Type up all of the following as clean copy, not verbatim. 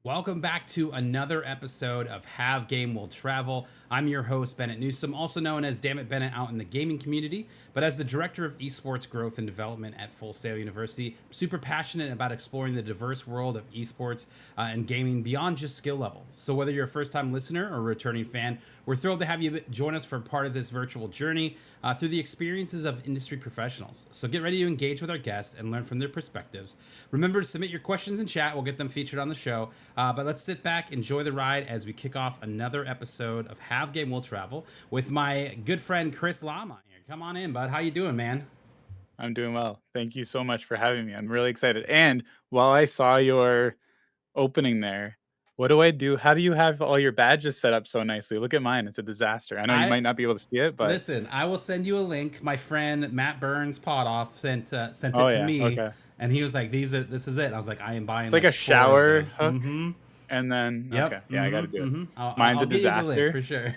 Welcome back to another episode of Have Game Will Travel. I'm your host, Bennett Newsome, also known as Damn It Bennett out in the gaming community, but as the Director of Esports Growth and Development at Full Sail University, I'm super passionate about exploring the diverse world of esports and gaming beyond just skill level. So whether you're a first-time listener or a returning fan, we're thrilled to have you join us for part of this virtual journey through the experiences of industry professionals. So get ready to engage with our guests and learn from their perspectives. Remember to submit your questions in chat. We'll get them featured on the show. But let's sit back, enjoy the ride as we kick off another episode of Have Game Will Travel with my good friend Chris Lama here. Come on in, bud. How you doing, man? I'm doing well. Thank you so much for having me. I'm really excited. And while I saw your opening there, what do I do? How do you have all your badges set up so nicely? Look at mine. It's a disaster. I know you I might not be able to see it, but Listen. I will send you a link. My friend Matt Burns Potoff sent it oh to yeah, me, okay. and he was like, This is it." And I was like, "I am buying It's like like a four of shower those." hook, and then okay, Yep. yeah, I got to do it. Mine's I'll a get you the link disaster. for sure.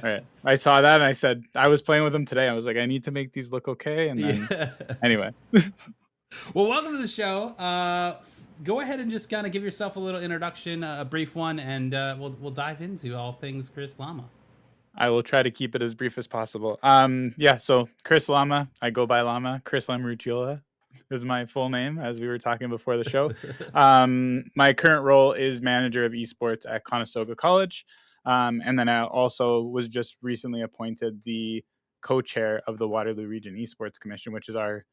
All right. I saw that and I said I was playing with them today. I was like, I need to make these look okay. And then Yeah. anyway, Well, welcome to the show. Go ahead and just kind of give yourself a little introduction, a brief one, and we'll dive into all things Chris Lama. I will try to keep it as brief as possible. Yeah, so Chris Lama, I go by Lama. Chris Lamrucciola is my full name, as we were talking before the show. My current role is manager of esports at Conestoga College, and then I also was just recently appointed the co-chair of the Waterloo Region Esports Commission, which is our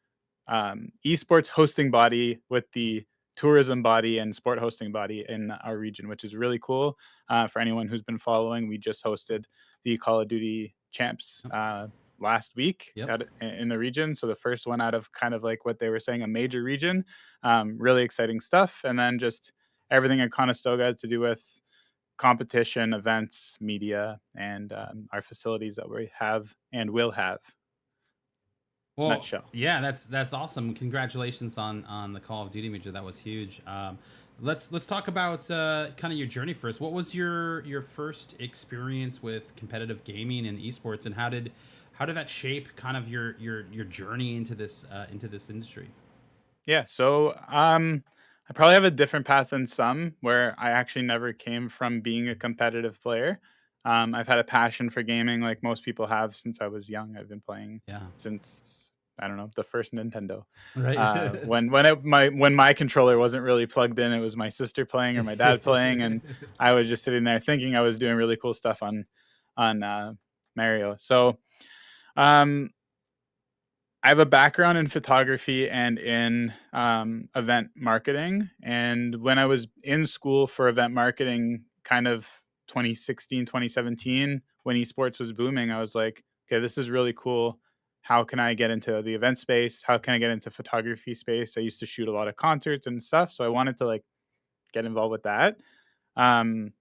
esports hosting body with the tourism body and sport hosting body in our region, which is really cool. For anyone who's been following, we just hosted the Call of Duty champs last week Yep. in the region. So the first one out of kind of like what they were saying, a major region. Really exciting stuff. And then just everything at Conestoga to do with competition, events, media, and our facilities that we have and will have. Well, Nutshell. yeah, that's awesome. Congratulations on the Call of Duty major. That was huge. Let's talk about kind of your journey first. What was your first experience with competitive gaming and esports, and how did that shape kind of your journey into this industry? Yeah, so I probably have a different path than some where I actually never came from being a competitive player. I've had a passion for gaming like most people have since I was young. I've been playing Yeah. since I don't know, the first Nintendo. Right. When my controller wasn't really plugged in, it was my sister playing or my dad playing, and I was just sitting there thinking I was doing really cool stuff on Mario. So um, I have a background in photography and in event marketing. And when I was in school for event marketing, kind of 2016, 2017, when esports was booming, I was like, okay, this is really cool. How can I get into the event space? How can I get into photography space? I used to shoot a lot of concerts and stuff. So I wanted to like get involved with that. Um,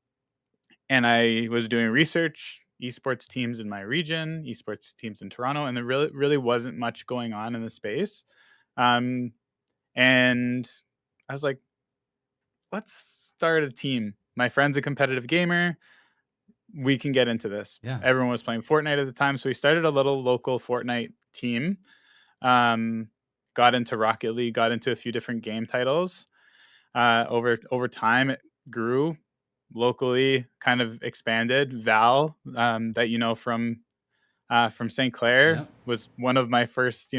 and I was doing research, esports teams in my region, esports teams in Toronto, and there really wasn't much going on in the space. Um, and I was like, let's start a team. My friend's a competitive gamer. We can get into this. Yeah. Everyone was playing Fortnite at the time, so we started a little local Fortnite team. Um, got into Rocket League, got into a few different game titles. Over time, it grew locally, kind of expanded. Val, that you know from St. Clair, Yep. was one of my first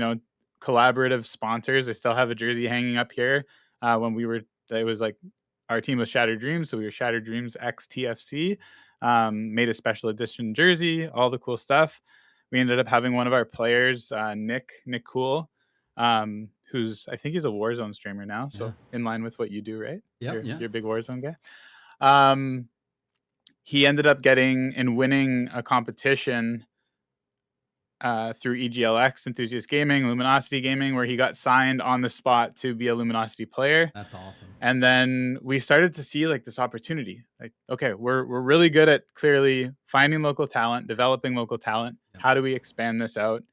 collaborative sponsors. I still have a jersey hanging up here. When we were, it was like our team was Shattered Dreams, so we were Shattered Dreams X TFC. Made a special edition jersey, all the cool stuff. We ended up having one of our players, Nick Cool, who's I think he's a Warzone streamer now. Yeah. So in line with what you do, right? Yep. Yeah. You're a big Warzone guy. Um, he ended up getting and winning a competition through EGLX, Enthusiast Gaming, Luminosity Gaming, where he got signed on the spot to be a Luminosity player. That's awesome. And then we started to see like this opportunity. Like, okay, we're really good at clearly finding local talent, developing local talent. Yep. How do we expand this out?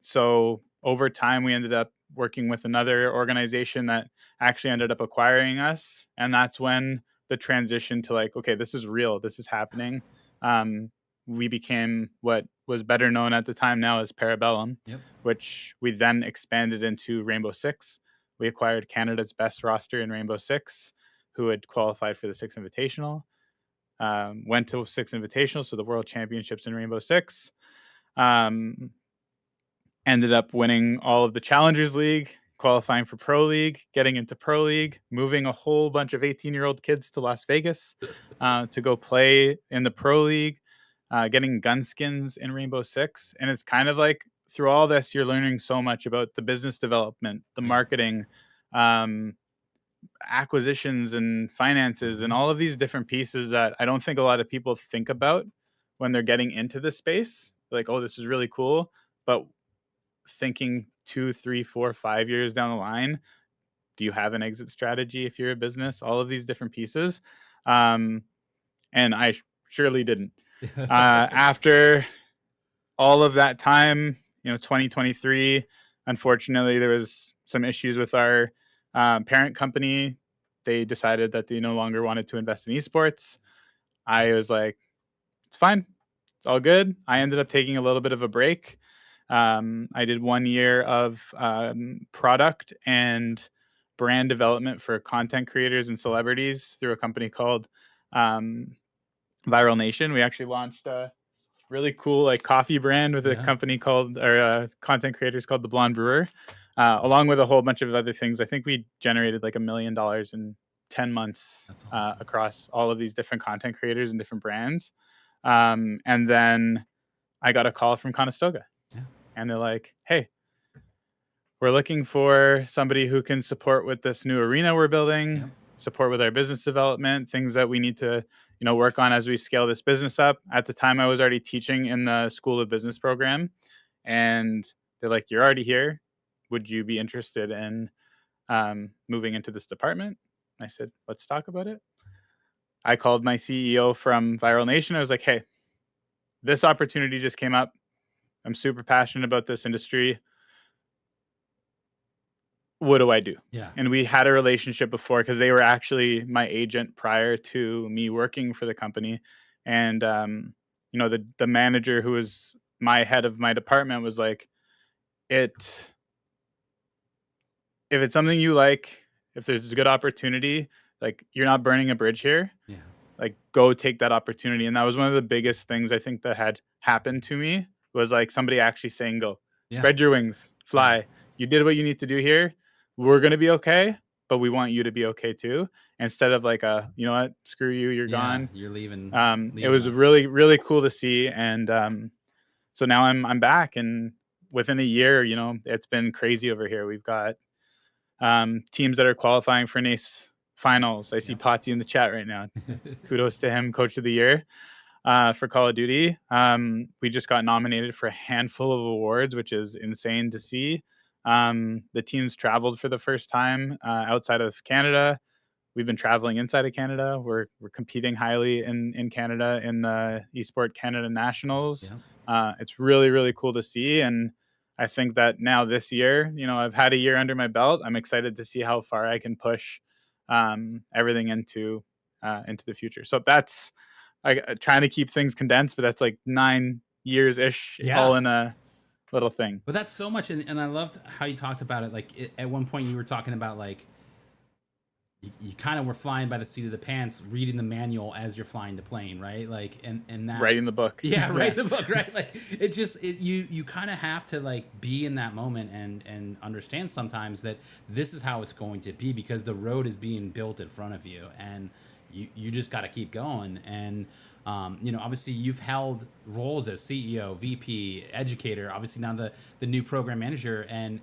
So over time, we ended up working with another organization that actually ended up acquiring us, and that's when the transition to like, okay, this is real, this is happening. We became what was better known at the time now as Parabellum, Yep. which we then expanded into Rainbow Six. We acquired Canada's best roster in Rainbow Six. who had qualified for the Six Invitational. Went to Six Invitational, so the World Championships in Rainbow Six. Ended up winning all of the Challengers League, qualifying for Pro League, getting into Pro League, moving a whole bunch of 18-year-old kids to Las Vegas to go play in the Pro League, getting gun skins in Rainbow Six. And it's kind of like through all this, you're learning so much about the business development, the marketing, acquisitions and finances, and all of these different pieces that I don't think a lot of people think about when they're getting into this space. Like, oh, this is really cool. But thinking 2, 3, 4, 5 years down the line, do you have an exit strategy if you're a business? All of these different pieces. And I surely didn't. After all of that time, 2023, unfortunately, there was some issues with our parent company. They decided that they no longer wanted to invest in esports. I was like, it's fine. It's all good. I ended up taking a little bit of a break. I did 1 year of product and brand development for content creators and celebrities through a company called Viral Nation. We actually launched a really cool like coffee brand with a company called, or content creators called The Blonde Brewer, along with a whole bunch of other things. I think we generated like $1 million in 10 months. That's awesome. Across all of these different content creators and different brands. And then I got a call from Conestoga. And they're like, hey, we're looking for somebody who can support with this new arena we're building, support with our business development, things that we need to, work on as we scale this business up. At the time, I was already teaching in the School of Business program. And they're like, you're already here. Would you be interested in moving into this department? I said, let's talk about it. I called my CEO from Viral Nation. I was like, hey, this opportunity just came up. I'm super passionate about this industry. What do I do? Yeah. And we had a relationship before because they were actually my agent prior to me working for the company. And, the manager who was my head of my department was like, if it's something you like, if there's a good opportunity, like you're not burning a bridge here. Yeah. Like go take that opportunity. And that was one of the biggest things I think that had happened to me was like somebody actually saying, go spread your wings, fly. You did what you need to do here. We're going to be okay, but we want you to be okay too. Instead of like you know what, screw you, you're gone. You're leaving. It was really, really cool to see. And so now I'm back, and within a year, it's been crazy over here. We've got teams that are qualifying for NACE finals. I see Potsy in the chat right now. Kudos to him, Coach of the Year for Call of Duty. We just got nominated for a handful of awards, which is insane to see. The teams traveled for the first time outside of Canada. We've been traveling inside of Canada. We're competing highly in Canada in the Esports Canada Nationals. It's really, really cool to see. And I think that now this year, I've had a year under my belt. I'm excited to see how far I can push everything into the future. So that's trying to keep things condensed, but that's like 9 years ish, all in a little thing. But that's so much, and I loved how you talked about it. Like at one point, you were talking about like you kind of were flying by the seat of the pants, reading the manual as you're flying the plane, right? Like and that writing the book, writing the book, right? Like it's just you kind of have to like be in that moment and understand sometimes that this is how it's going to be because the road is being built in front of you, and you just got to keep going. And obviously you've held roles as CEO, VP, educator, obviously now the new program manager, and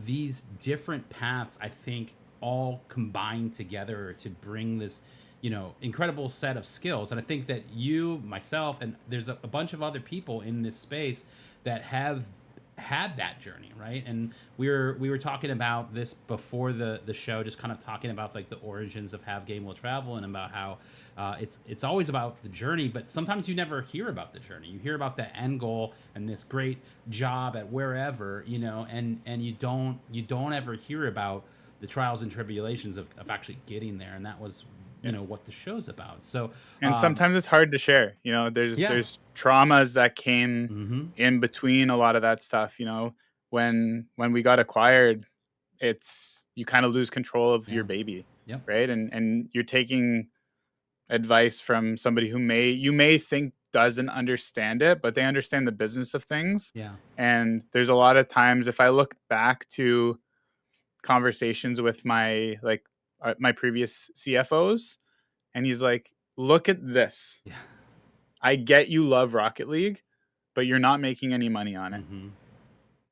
these different paths, I think, all combined together to bring this incredible set of skills. And I think that you, myself, and there's a bunch of other people in this space that have had that journey, right? And we were talking about this before the show, just kind of talking about like the origins of Have Game Will Travel, and about how it's always about the journey, but sometimes you never hear about the journey. You hear about the end goal and this great job at wherever, and you don't ever hear about the trials and tribulations of actually getting there. And that was what the show's about. So and sometimes it's hard to share. There's traumas that came in between a lot of that stuff. When we got acquired, you kind of lose control of your baby. Yep. right? And you're taking advice from somebody who you may think doesn't understand it, but they understand the business of things. Yeah. And there's a lot of times, if I look back to conversations with my previous CFOs, and he's like, look at this. Yeah. I get you love Rocket League, but you're not making any money on it. Mm-hmm.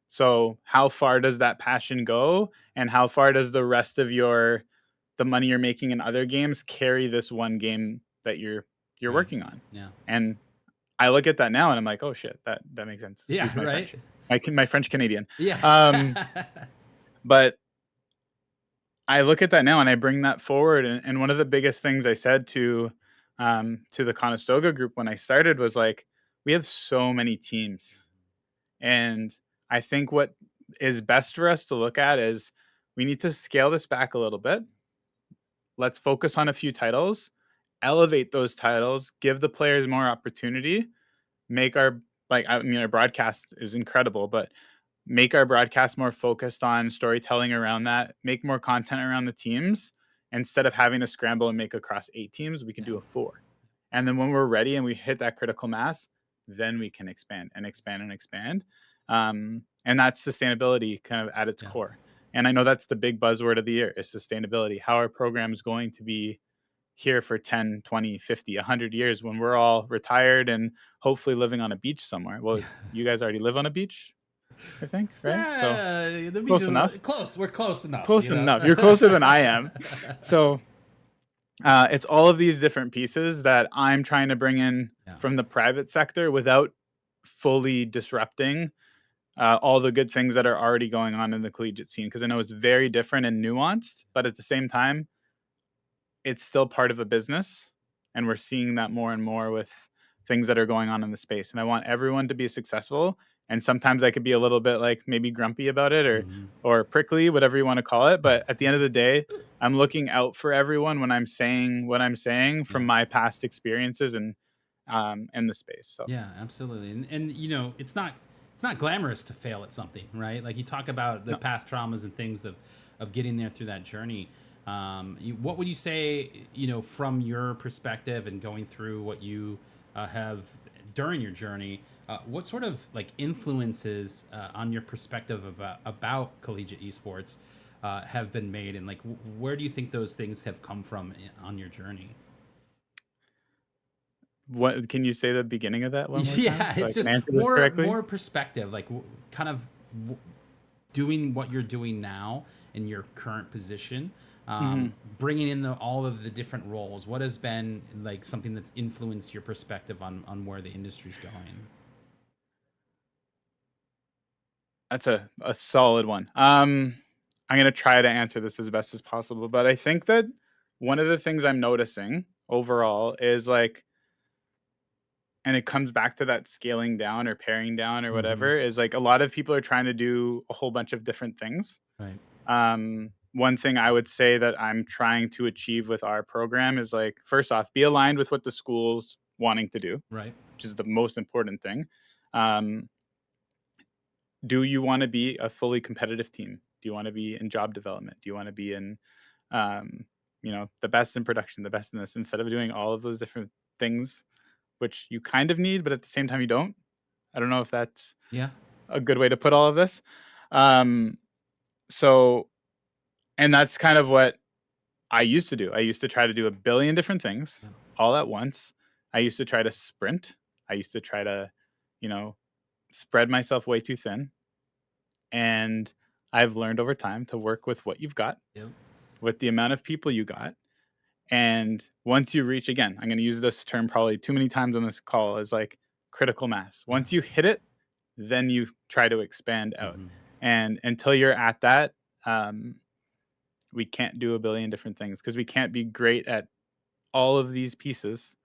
So how far does that passion go? And how far does the rest of the money you're making in other games carry this one game that you're Right. working on? Yeah. And I look at that now and I'm like, oh shit, that makes sense. Yeah. Excuse my Right. French. My French Canadian. Yeah. But I look at that now and I bring that forward. And one of the biggest things I said to the Conestoga group when I started was like, we have so many teams. And I think what is best for us to look at is we need to scale this back a little bit. Let's focus on a few titles, elevate those titles, give the players more opportunity, make our our broadcast is incredible, but make our broadcast more focused on storytelling around that, make more content around the teams. Instead of having to scramble and make across 8 teams, we can do a 4. And then when we're ready and we hit that critical mass, then we can expand and expand and expand. And that's sustainability kind of at its core. And I know that's the big buzzword of the year is sustainability. How our program is going to be here for 10, 20, 50, 100 years when we're all retired and hopefully living on a beach somewhere. Well, you guys already live on a beach, I think, right? So The beach close is enough. close. We're close enough. Close enough. You're closer than I am. So it's all of these different pieces that I'm trying to bring in from the private sector without fully disrupting all the good things that are already going on in the collegiate scene. Because I know it's very different and nuanced, but at the same time, it's still part of a business. And we're seeing that more and more with things that are going on in the space. And I want everyone to be successful. And sometimes I could be a little bit like maybe grumpy about it or prickly, whatever you want to call it. But at the end of the day, I'm looking out for everyone when I'm saying what I'm saying from my past experiences and in the space. So yeah, absolutely. And you know, it's not glamorous to fail at something, right? Like you talk about the past traumas and things of getting there through that journey. What would you say, you know, from your perspective and going through what you have during your journey? What sort of like influences on your perspective about collegiate esports have been made, and like where do you think those things have come from on your journey? what can you say the beginning of that one more time Yeah, so I it's can just answer this correctly? more perspective, like kind of doing what you're doing now in your current position, hmm bringing in all of the different roles. What has been like something that's influenced your perspective on where the industry's going? That's a solid one. I'm gonna try to answer this as best as possible, but I think that one of the things I'm noticing overall is like, and it comes back to that scaling down or paring down or Mm-hmm. whatever, is like a lot of people are trying to do a whole bunch of different things. Right. One thing I would say that I'm trying to achieve with our program is like, first off, be aligned with what the school's wanting to do, Right. which is the most important thing. Um, do you want to be a fully competitive team? Do you want to be in job development? Do you want to be in, um, the best in production, the best in this, instead of doing all of those different things, which you kind of need, but at the same time you don't. I don't know if that's Yeah. a good way to put all of this. Um, so, and that's kind of what I used to do. I used to try to do a billion different things Yeah. all at once. I used to try to sprint. I used to try to, you know, spread myself way too thin. And I've learned over time to work with what you've got, Yep. with the amount of people you got. And once you reach, again, I'm going to use this term probably too many times on this call, is like critical mass. Yeah. Once you hit it, then you try to expand out. Mm-hmm. And until you're at that, um, we can't do a billion different things because we can't be great at all of these pieces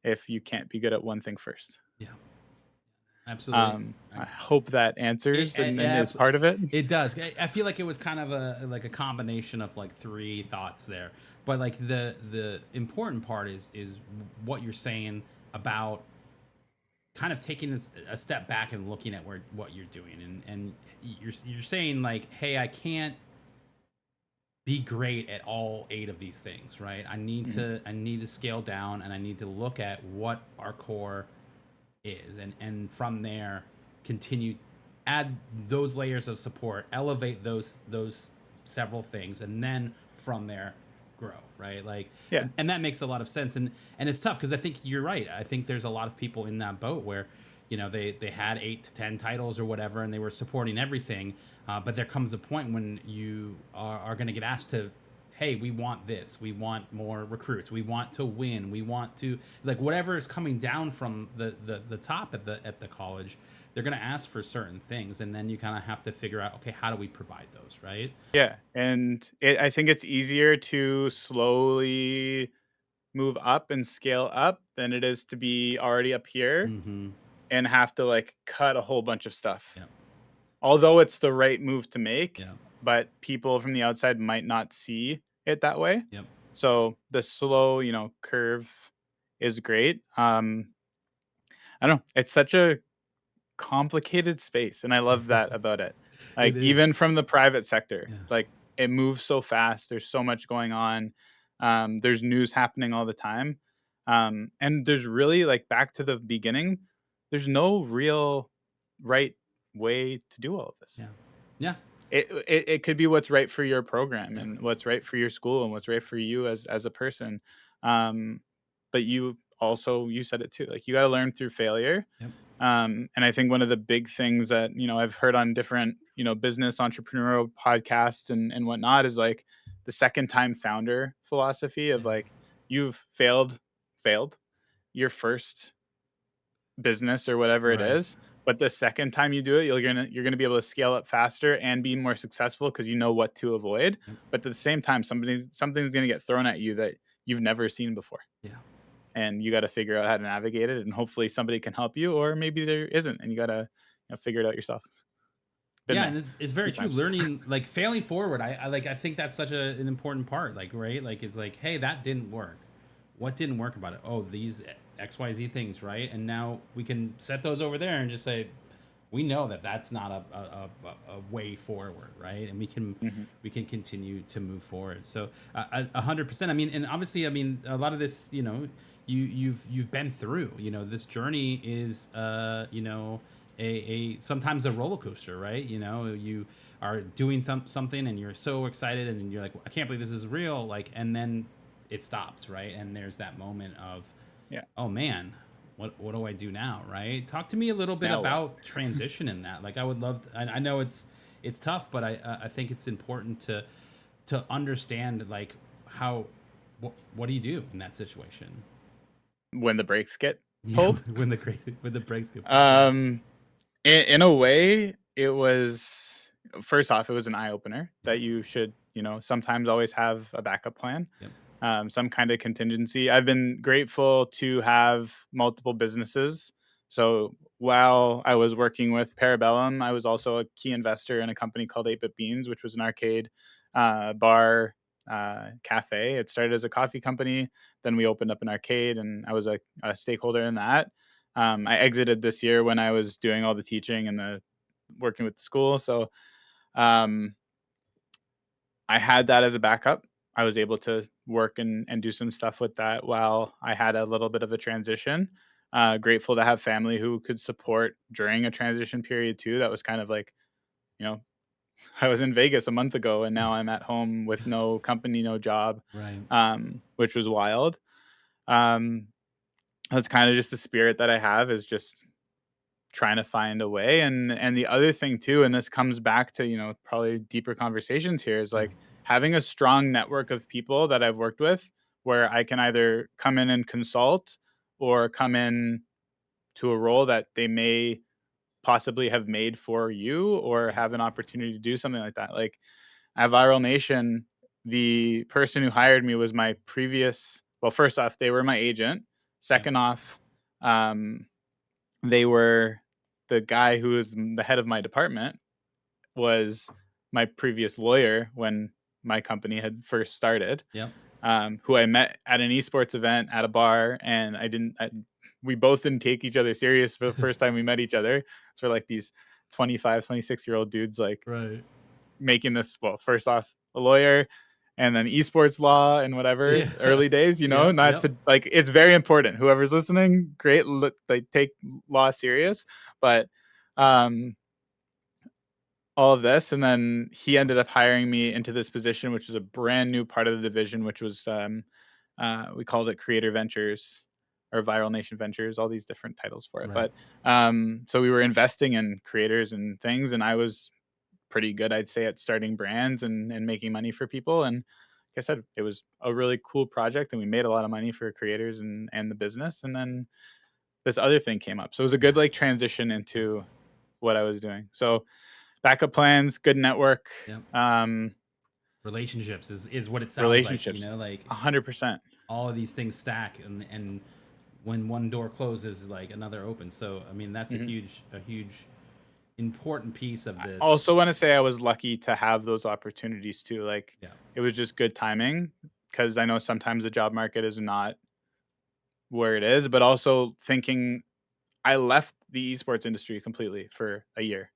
if you can't be good at one thing first. Yeah. Absolutely. I hope that answers and is It, part of it. it does. I feel like it was kind of a combination of like three thoughts there, but like the important part is what you're saying about kind of taking a step back and looking at what you're doing, and you're saying like, hey, I can't be great at all 8 of these things, right? Mhm. I need to scale down, and I need to look at what our core is, and from there continue, add those layers of support, elevate those several things, and then from there grow, right? Like, Yeah. and that makes a lot of sense. And it's tough because I think you're right. I think there's a lot of people in that boat where, they had 8 to 10 titles or whatever, and they were supporting everything. But there comes a point when you are going to get asked to, hey, we want this, we want more recruits, we want to win, we want to, like, whatever is coming down from the top at the college, they're going to ask for certain things, and then you kind of have to figure out, okay, how do we provide those, right? Yeah, and I think it's easier to slowly move up and scale up than it is to be already up here Mm-hmm. and have to like cut a whole bunch of stuff. Yep. Although it's the right move to make, Yep. but people from the outside might not see it that way. Yep. So the slow, curve is great. I don't know. It's such a complicated space, and I love that about it. It Like, is. even from the private sector, Yeah. like, it moves so fast, there's so much going on, there's news happening all the time, and there's really, like, back to the beginning, there's no real right way to do all of this. Yeah. Yeah. It could be what's right for your program Yep. and what's right for your school and what's right for you as a person, um, but you said it too, like, you gotta learn through failure. Yep. And I think one of the big things that, I've heard on different, business entrepreneurial podcasts and whatnot is like the second time founder philosophy of Yeah. like, you've failed your first business or whatever it Right. is. But the second time you do it, you're gonna be able to scale up faster and be more successful because you know what to avoid. Yep. But at the same time, something's gonna get thrown at you that you've never seen before, Yeah. and you got to figure out how to navigate it, and hopefully somebody can help you, or maybe there isn't and you got to figure it out yourself. Been Yeah, there and it's a very few true. times. Learning, like, failing forward. I think that's such an important part. Like, right, like, it's like, hey, that didn't work. What didn't work about it? Oh, these XYZ things, right? And now we can set those over there and just say, we know that that's not a way forward, right? And Hmm. we can continue to move forward. So 100%. I mean, and obviously, I mean, a lot of this, you've been through. This journey is, a sometimes a roller coaster, right? You are doing something and you're so excited and you're like, I can't believe this is real, like, and then it stops, right? And there's that moment of, Yeah. oh man, what do I do now, right? Talk to me a little bit Now what? about transition in that. Like, I would love to, I know it's tough, but I think it's important to understand, like, how, what do you do in that situation? When the brakes get Yeah, pulled. when the brakes get pulled. Yeah. um in a way, it was, first off, it was an eye opener Yeah. that you should, sometimes always have a backup plan, Yep. some kind of contingency. I've been grateful to have multiple businesses. So while I was working with Parabellum, I was also a key investor in a company called 8-Bit Beans, which was an arcade, bar, cafe. It started as a coffee company. Then we opened up an arcade, and I was a stakeholder in that. I exited this year when I was doing all the teaching and the working with the school. So um, I had that as a backup. I was able to work and do some stuff with that while I had a little bit of a transition. Grateful to have family who could support during a transition period too. That was kind of like, you know, I was in Vegas a month ago and now I'm at home with no company, no job, Right. which was wild. Um, that's kind of just the spirit that I have, is just trying to find a way. And the other thing too, and this comes back to, probably deeper conversations here, is Yeah. like having a strong network of people that I've worked with, where I can either come in and consult or come in to a role that they may possibly have made for you or Yeah. have an opportunity to do something like that. Like at Viral Nation, the person who hired me was my previous, well, first off, they were my agent. Yeah. Second off, um, they were the guy who was the head of my department was my previous lawyer when my company had first started, Yep. who I met at an esports event at a bar, and we both didn't take each other serious for the first time we met each other. So we're like these 25, 26-year-old dudes, like Right. making this, well, first off, a lawyer, and then esports law and whatever Yeah. early days, Yep, not yep. to like, it's very important. Whoever's listening, great, like take law serious, but um all of this. And then he ended up hiring me into this position, which is a brand new part of the division, which was we called it Creator Ventures or Viral Nation Ventures, all these different titles for it. Right. But so we were investing in creators and things, and I was pretty good, I'd say, at starting brands and making money for people. And like I said, it was a really cool project, and we made a lot of money for creators and the business. And then this other thing came up, so it was a good like transition into what I was doing. So backup plans, good network, Yep. Relationships is what it sounds like, relationships, like 100%. all of these things stack, and when one door closes, like another opens. So I mean, that's Mhm. a huge important piece of I this. also want to say I was lucky to have those opportunities too. Like, Yeah. it was just good timing, because I know sometimes the job market is not where it is, but also thinking I left the esports industry completely for a year.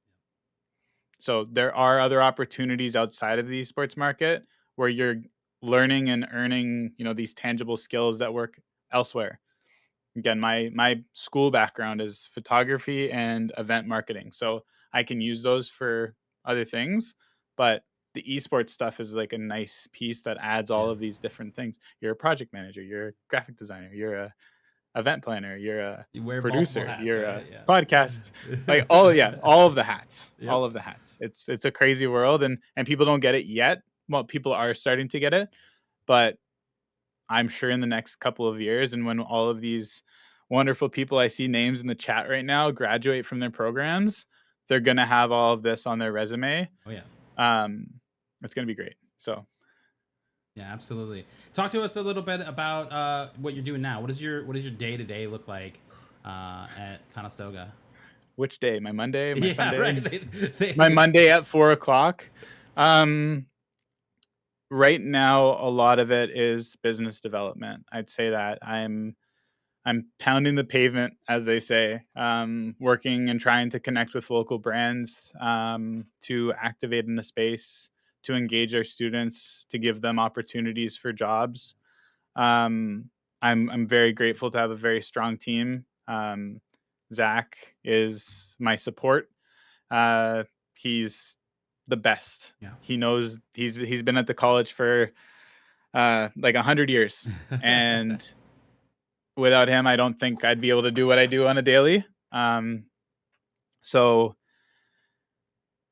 So there are other opportunities outside of the esports market where you're learning and earning, these tangible skills that work elsewhere. Again, my school background is photography and event marketing, so I can use those for other things. But the esports stuff is like a nice piece that adds all Yeah. of these different things. You're a project manager, you're a graphic designer, you're a event planner, you're a You wear multiple producer, hats, you're right? a Yeah. podcast, like all, yeah, all of the hats, Yep. all of the hats. It's a crazy world, and people don't get it yet. Well, people are starting to get it, but I'm sure in the next couple of years, and when all of these wonderful people I see names in the chat right now graduate from their programs, they're gonna have all of this on their resume. Oh yeah. Um, it's gonna be great. So, Yeah, absolutely. Talk to us a little bit about what you're doing now. What does your day to day look like at Conestoga? which day? My Monday, my Yeah, right. Sunday, my Monday at 4 o'clock. Um, right now, a lot of it is business development. I'd say that I'm pounding the pavement, as they say, working and trying to connect with local brands, to activate in the space, to engage our students, to give them opportunities for jobs. Um, I'm very grateful to have a very strong team. Zach is my support. Uh, he's the best. Yeah. He knows he's been at the college for like 100 years, and without him, I don't think I'd be able to do what I do on a daily. Um, so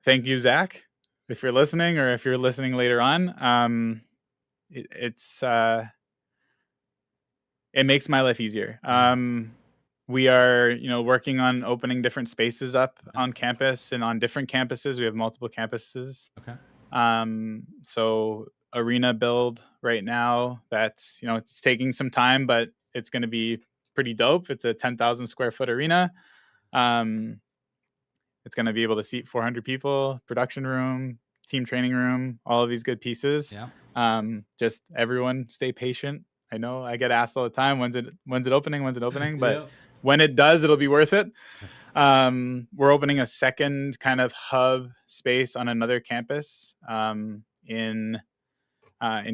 thank you, Zach, if you're listening, or if you're listening later on. It makes my life easier. Yeah. We are, working on opening different spaces up Okay. on campus and on different campuses. We have multiple campuses. Okay. So arena build right now. That's, it's taking some time, but it's going to be pretty dope. It's a 10,000 square foot arena. Um, it's going to be able to seat 400 people, production room, team training room, all of these good pieces. Yeah. Just everyone stay patient. I know I get asked all the time, when's it opening? When's it opening? But Yeah. when it does, it'll be worth it. Yes. We're opening a second kind of hub space on another campus, in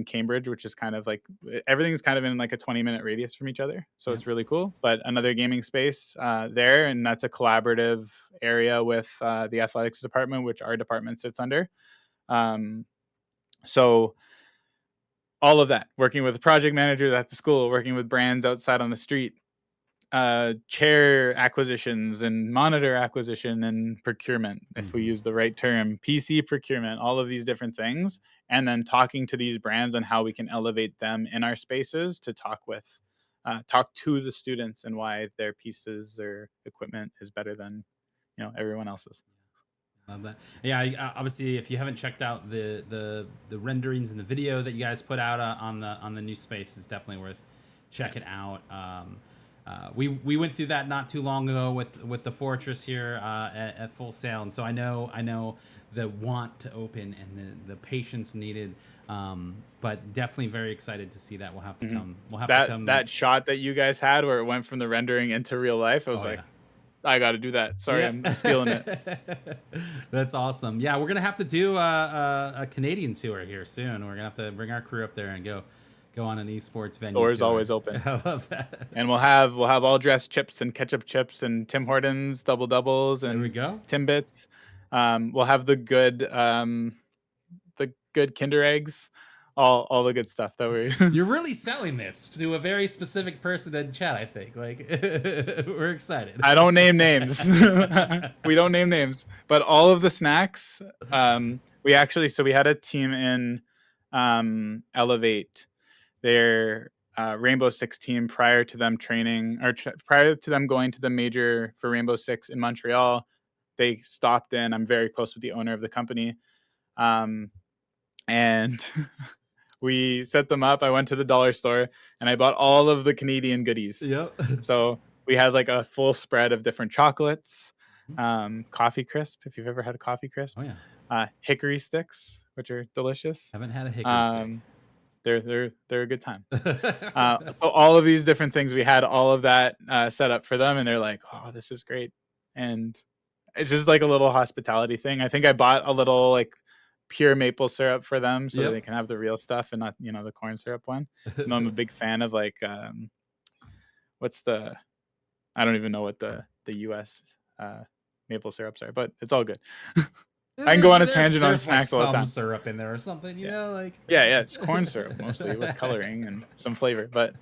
Cambridge, which is kind of like everything's kind of in like a 20-minute radius from each other. So Yeah. it's really cool. But another gaming space there, and that's a collaborative area with the athletics department, which our department sits under. So all of that, working with the project managers at the school, working with brands outside on the street, chair acquisitions and monitor acquisition and procurement, if we Mhm. use the right term, PC procurement, all of these different things, and then talking to these brands on how we can elevate them in our spaces to talk to the students and why their pieces or equipment is better than everyone else's. Love that. Yeah, obviously, if you haven't checked out the renderings and the video that you guys put out on the new space, it's definitely worth checking out. We went through that not too long ago with the Fortress here at Full Sail, and so I know the want to open and the patience needed. But definitely very excited to see that. We'll have to Mhm. come. We'll have to That come. that shot that you guys had where it went from the rendering into real life, I was Oh like, yeah, I got to do that. Sorry, Yeah. I'm stealing it. That's awesome. Yeah, we're gonna have to do a Canadian tour here soon. We're gonna have to bring our crew up there and go on an esports venue Doors tour. always open. I love that. And we'll have all dressed chips and ketchup chips and Tim Hortons double doubles There we and go. Timbits. We'll have the good Kinder eggs, all the good stuff that we. You're really selling this to a very specific person in chat, I think. Like, we're excited. I don't name names. We don't name names, but all of the snacks. We had a team in Elevate, their Rainbow Six team, prior to them training or prior to them going to the major for Rainbow Six in Montreal. They stopped in. I'm very close with the owner of the company. And we set them up. I went to the dollar store and I bought all of the Canadian goodies. Yep. So we had like a full spread of different chocolates, coffee crisp, if you've ever had a coffee crisp. Oh yeah. Hickory sticks, which are delicious. Haven't had a hickory stick. They're a good time. So all of these different things, we had all of that set up for them, and they're like, "Oh, this is great," and it's just like a little hospitality thing. I think I bought a little like pure maple syrup for them so they can have the real stuff and not the corn syrup one. I'm a big fan of like I don't even know what the US maple syrups are, but it's all good. I can go on a tangent on snacks all the time. Some syrup in there or something, you know, like yeah, it's corn syrup mostly with coloring and some flavor, but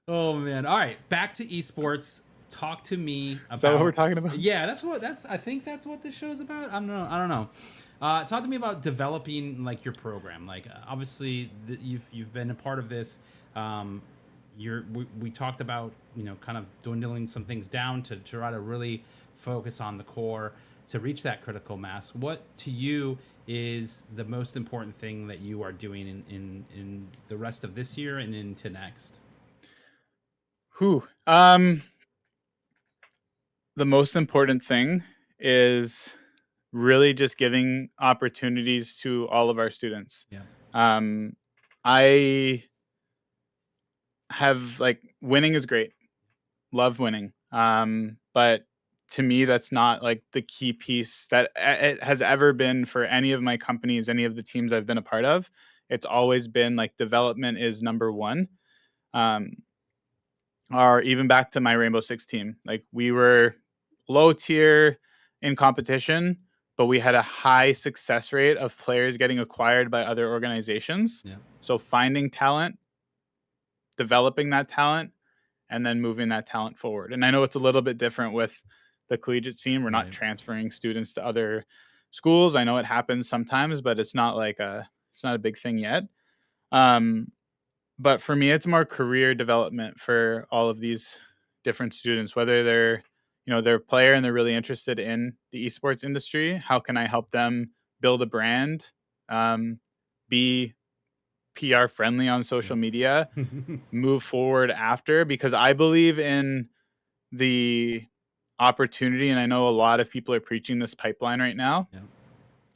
oh man. All right, back to esports. Talk to me about. Is that what we're talking about? Yeah, I think that's what this show's about. I don't know. Talk to me about developing like your program. Like obviously you've been a part of this. We talked about kind of dwindling some things down to try to really focus on the core to reach that critical mass. What to you is the most important thing that you are doing in the rest of this year and into next? The most important thing is really just giving opportunities to all of our students. Yeah. I have winning is great. Love winning. But to me, that's not like the key piece that it has ever been for any of my companies, any of the teams I've been a part of. It's always been like development is number one. Or even back to my Rainbow Six team, like we were low tier in competition, but we had a high success rate of players getting acquired by other organizations. Yeah. So finding talent, developing that talent, and then moving that talent forward. And I know it's a little bit different with the collegiate scene. We're not transferring students to other schools. I know it happens sometimes, but it's not a big thing yet. But for me, it's more career development for all of these different students, whether they're a player and they're really interested in the esports industry. How can I help them build a brand, be PR friendly on social media, move forward after? Because I believe in the opportunity, and I know a lot of people are preaching this pipeline right now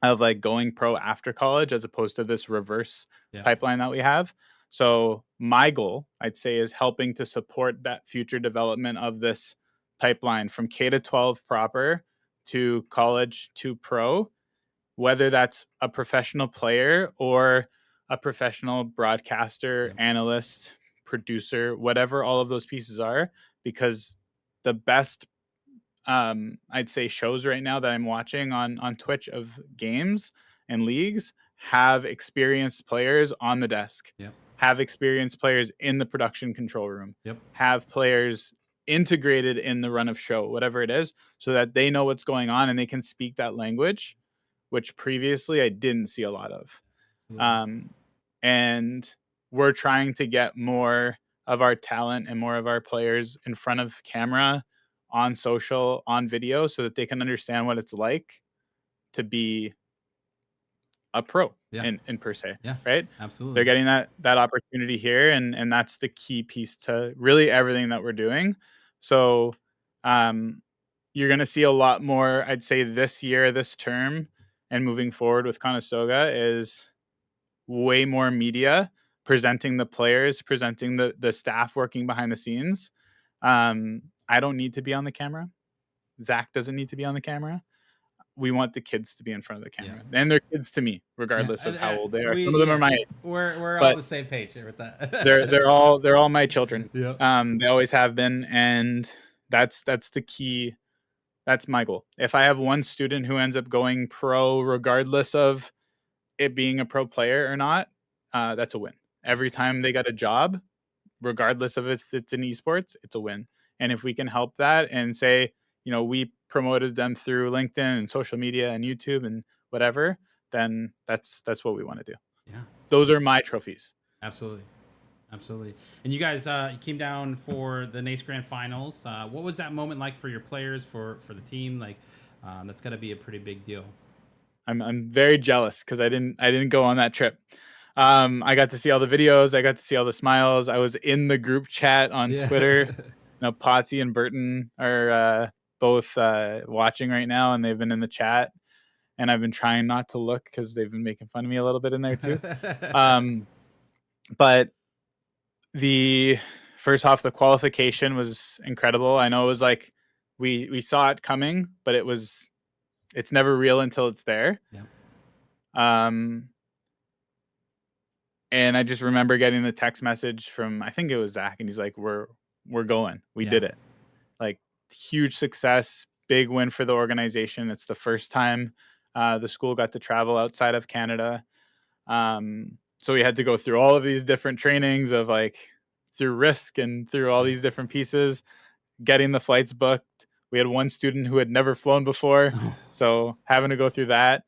of like going pro after college as opposed to this reverse pipeline that we have. So my goal, I'd say, is helping to support that future development of this pipeline from K to 12 proper to college to pro, whether that's a professional player or a professional broadcaster, analyst, producer, whatever all of those pieces are, because the best I'd say shows right now that I'm watching on Twitch of games and leagues have experienced players on the desk, have experienced players in the production control room, have players integrated in the run of show, whatever it is, so that they know what's going on and they can speak that language, which previously I didn't see a lot of. And we're trying to get more of our talent and more of our players in front of camera, on social, on video, so that they can understand what it's like to be a pro in per se. Right? Absolutely. They're getting that opportunity here, and that's the key piece to really everything that we're doing. So you're going to see a lot more, I'd say, this year, this term, and moving forward with Conestoga is way more media presenting the players, presenting the staff working behind the scenes. I don't need to be on the camera. Zach doesn't need to be on the camera. We want the kids to be in front of the camera, and they're kids to me, regardless of how old they are. Some of them are my age, we're all but the same page here with that. they're all my children. Yep. They always have been, and that's the key. That's my goal. If I have one student who ends up going pro, regardless of it being a pro player or not, that's a win. Every time they got a job, regardless of if it's in esports, it's a win. And if we can help that and say, we promoted them through LinkedIn and social media and YouTube and whatever, then that's what we want to do. Yeah. Those are my trophies. Absolutely. Absolutely. And you guys came down for the NACE Grand Finals. What was that moment like for your players, for the team? Like, that's got to be a pretty big deal. I'm very jealous because I didn't go on that trip. I got to see all the videos. I got to see all the smiles. I was in the group chat on Twitter. Potsy and Burton are both watching right now, and they've been in the chat. And I've been trying not to look because they've been making fun of me a little bit in there too. But the first off, the qualification was incredible. I know it was like we saw it coming, but it's never real until it's there. Yeah. And I just remember getting the text message from, I think it was Zach, and he's like, we're going. We did it. Like, huge success, big win for the organization. It's the first time the school got to travel outside of Canada. So we had to go through all of these different trainings of like through risk and through all these different pieces, getting the flights booked. We had one student who had never flown before, so having to go through that.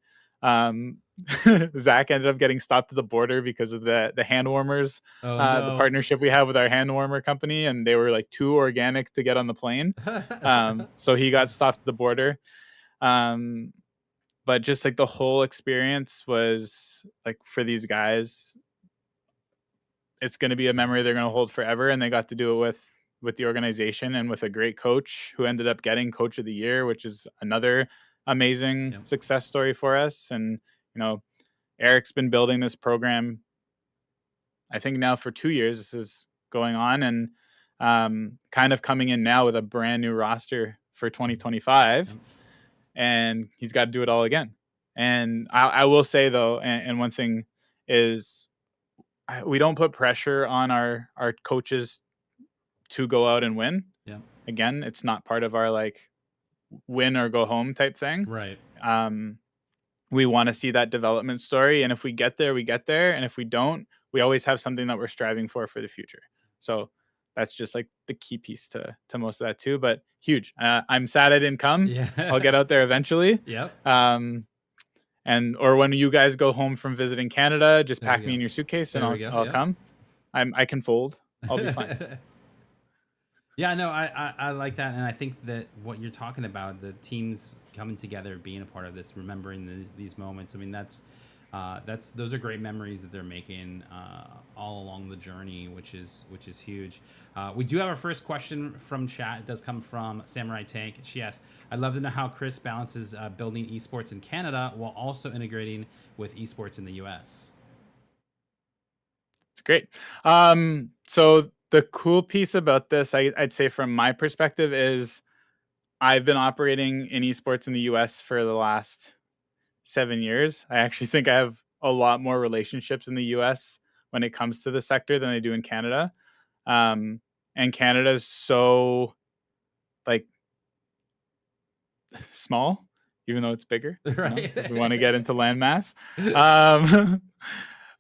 Zach ended up getting stopped at the border because of the hand warmers, the partnership we have with our hand warmer company, and they were like too organic to get on the plane. So he got stopped at the border. But just like the whole experience was like, for these guys, it's going to be a memory they're going to hold forever. And they got to do it with the organization and with a great coach who ended up getting Coach of the Year, which is another amazing success story for us. And, Eric's been building this program, I think now for 2 years, this is going on, and kind of coming in now with a brand new roster for 2025. And he's got to do it all again. And I will say though, and one thing is, we don't put pressure on our coaches to go out and win. Yeah. Again, it's not part of our like win or go home type thing. Right. We want to see that development story. And if we get there, we get there. And if we don't, we always have something that we're striving for the future. So that's just like the key piece to most of that too, but huge. I'm sad I didn't come. Yeah. I'll get out there eventually. Yep. Or when you guys go home from visiting Canada, just pack me in your suitcase and I'll come. I can fold. I'll be fine. Yeah, no, I like that, and I think that what you're talking about, the teams coming together, being a part of this, remembering these moments. I mean, those are great memories that they're making all along the journey, which is huge. We do have our first question from chat. It does come from Samurai Tank. She asks, "I'd love to know how Chris balances building esports in Canada while also integrating with esports in the US." It's great. So the cool piece about this, I'd say from my perspective, is I've been operating in esports in the US for the last 7 years. I actually think I have a lot more relationships in the US when it comes to the sector than I do in Canada. And Canada is so like small, even though it's bigger. Right. If we want to get into landmass.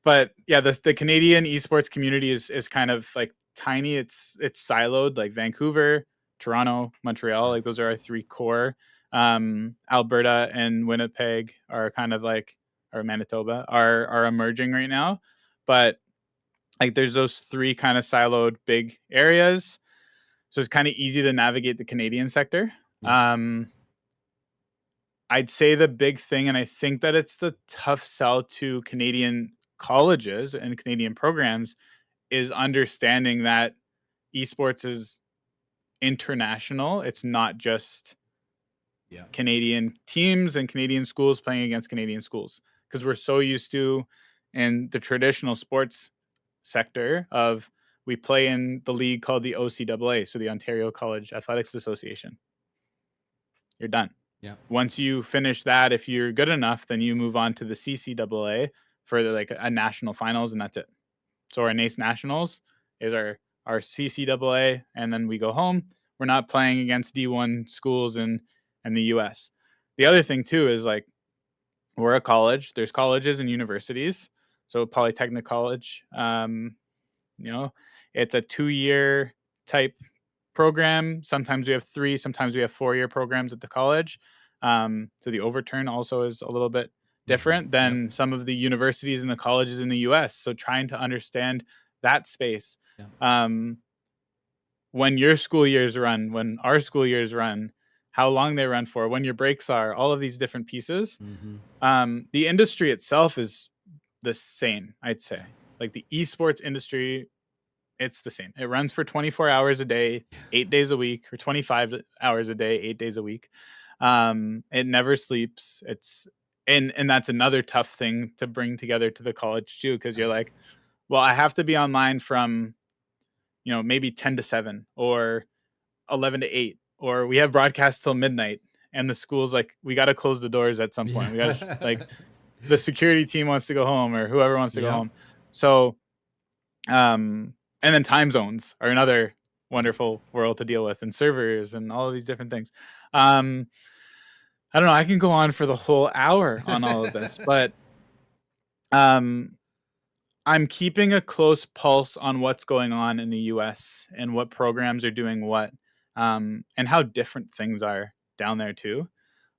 But yeah, the Canadian esports community is kind of like tiny. It's siloed, like Vancouver, Toronto, Montreal. Like those are our three core. Alberta and Winnipeg are kind of like, or Manitoba are emerging right now. But like there's those three kind of siloed big areas. So it's kind of easy to navigate the Canadian sector. I'd say the big thing, and I think that it's the tough sell to Canadian colleges and Canadian programs, is understanding that esports is international. It's not just Canadian teams and Canadian schools playing against Canadian schools, because we're so used to in the traditional sports sector of we play in the league called the OCAA, so the Ontario College Athletics Association. You're done. Yeah. Once you finish that, if you're good enough, then you move on to the CCAA for like a national finals, and that's it. So our NACE Nationals is our CCAA, and then we go home. We're not playing against D1 schools in the US. The other thing too is like we're a college. There's colleges and universities. So Polytechnic College, it's a 2-year type program. Sometimes we have 3, sometimes we have 4-year programs at the college. So the overturn also is a little bit different than some of the universities and the colleges in the US. So trying to understand that space. When your school years run, when our school years run, how long they run for, when your breaks are, all of these different pieces. The industry itself is the same, I'd say. Like the esports industry, it's the same. It runs for 24 hours a day, 8 days a week, or 25 hours a day, 8 days a week. It never sleeps. And that's another tough thing to bring together to the college too, because you're like, well, I have to be online from, maybe 10 to 7 or 11 to 8, or we have broadcasts till midnight. And the school's like, we got to close the doors at some point. We got to like the security team wants to go home, or whoever wants to go home. So, and then time zones are another wonderful world to deal with, and servers and all of these different things. I don't know. I can go on for the whole hour on all of this, but I'm keeping a close pulse on what's going on in the US and what programs are doing what, and how different things are down there too.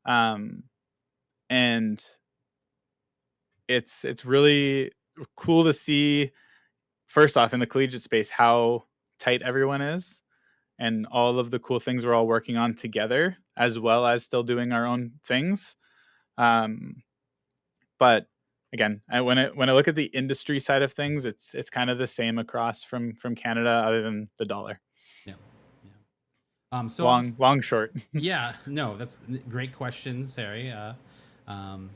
And it's really cool to see, first off, in the collegiate space, how tight everyone is and all of the cool things we're all working on together, as well as still doing our own things. But again, when I look at the industry side of things, it's kind of the same across from Canada, other than the dollar. So long, short. Yeah, no, that's great question, Sari.